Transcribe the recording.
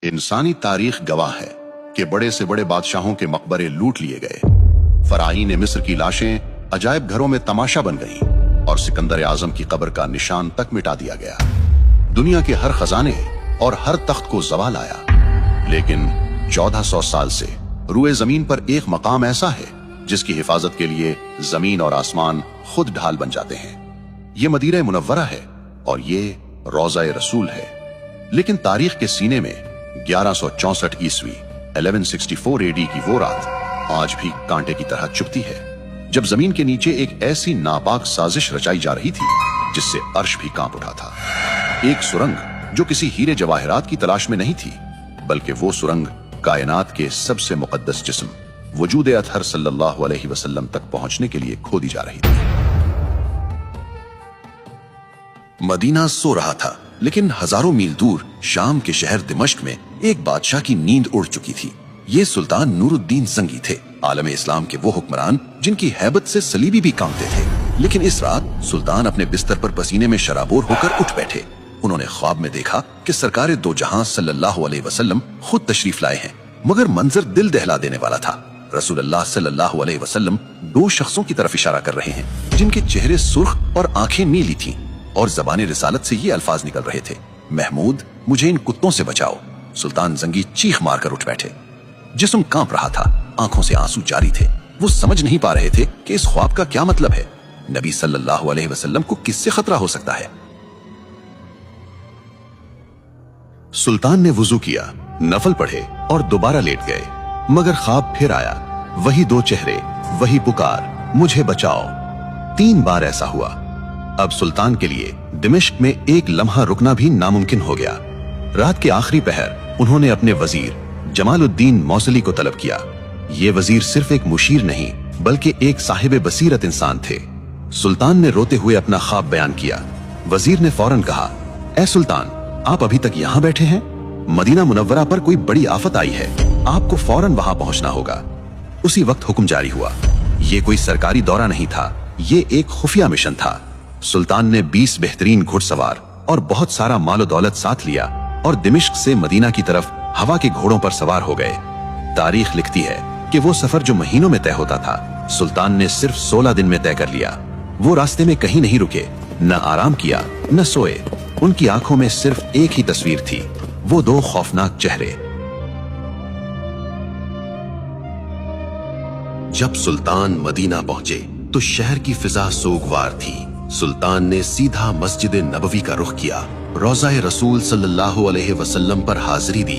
इंसानी तारीख गवाह है कि बड़े से बड़े बादशाहों के मकबरे लूट लिए गए, फराईन मिस्र की लाशें अजायब घरों में तमाशा बन गईं और सिकंदर आजम की कब्र का निशान तक मिटा दिया गया। दुनिया के हर खजाने और हर तख्त को ज़वाल आया, लेकिन 1400 साल से रूए जमीन पर एक मकाम ऐसा है जिसकी हिफाजत के लिए जमीन और आसमान खुद ढाल बन जाते हैं। ये मदीना मुनव्वरा है और ये रोज़ा रसूल है। लेकिन तारीख के सीने में 1164 ईस्वी 1164 एडी की वो रात आज भी कांटे की तरह चुभती है, जब जमीन के नीचे एक ऐसी नापाक साजिश रचाई जा रही थी जिससे अर्श भी कांप उठा था। एक सुरंग जो किसी हीरे जवाहरात की तलाश में नहीं थी, बल्कि वो सुरंग कायनात के सबसे मुकद्दस जिस्म वजूद अतहर सल्लल्लाहु अलैहि वसल्लम तक पहुंचने के लिए खोदी जा रही थी। मदीना सो रहा था, लेकिन हजारों मील दूर शाम के शहर दिमश्क में एक बादशाह की नींद उड़ चुकी थी। ये सुल्तान नूरुद्दीन जंगी थे, आलम इस्लाम के वो हुक्मरान जिनकी हैबत से सलीबी भी कांपते थे। लेकिन इस रात सुल्तान अपने बिस्तर पर पसीने में शराबोर होकर उठ बैठे। उन्होंने ख्वाब में देखा कि सरकारे दो जहां सल्लल्लाहु अलैहि वसल्लम खुद तशरीफ लाए हैं, मगर मंजर दिल दहला देने वाला था। रसूलुल्लाह सल्लल्लाहु अलैहि वसल्लम दो शख्सों की तरफ इशारा कर रहे हैं जिनके चेहरे सुर्ख और आंखें नीली थीं और ज़बान रिसालत से ये अल्फाज निकल रहे थे, महमूद मुझे इन कुत्तों से बचाओ। सुल्तान जंगी चीख मारकर उठ बैठे। जिस्म कांप रहा था, आंखों से आंसू जारी थे। वो समझ नहीं पा रहे थे कि इस ख्वाब का क्या मतलब है। नबी सल्लल्लाहु अलैहि वसल्लम को किससे खतरा हो सकता है। सुल्तान ने वुजू किया, नफल पढ़े और दोबारा लेट गए, मगर ख्वाब फिर आया। वही दो चेहरे, वही पुकार, मुझे बचाओ। 3 बार ऐसा हुआ। अब सुल्तान के लिए दिमिश्क में एक लम्हा रुकना भी नामुमकिन हो गया। रात के आखिरी पहर उन्होंने अपने वजीर जमालुद्दीन मौसली को तलब किया। ये वजीर सिर्फ एक मुशीर नहीं, बल्कि एक साहिब बसीरत इंसान थे। सुल्तान ने रोते हुए अपना ख्वाब बयान किया। वजीर ने फौरन कहा, ए सुल्तान, आप अभी तक यहाँ बैठे हैं? मदीना मुनव्वरा पर कोई बड़ी आफत आई है, आपको फौरन वहां पहुंचना होगा। उसी वक्त हुक्म जारी हुआ। ये कोई सरकारी दौरा नहीं था, ये एक खुफिया मिशन था। सुल्तान ने 20 बेहतरीन घुड़सवार और बहुत सारा मालो दौलत साथ लिया और दिमिश्क से मदीना की तरफ हवा के घोड़ों पर सवार हो गए। तारीख लिखती है कि वो सफर जो महीनों में तय होता था, सुल्तान ने सिर्फ 16 दिन में तय कर लिया। वो रास्ते में कहीं नहीं रुके, न आराम किया, न सोए। उनकी आंखों में सिर्फ एक ही तस्वीर थी, वो 2 खौफनाक चेहरे। जब सुल्तान मदीना पहुंचे तो शहर की फिजा सोगवार थी। सुल्तान ने सीधा मस्जिद नबवी का रुख किया, रोज़ा रसूल सल्लल्लाहु अलैहि वसल्लम पर हाजिरी दी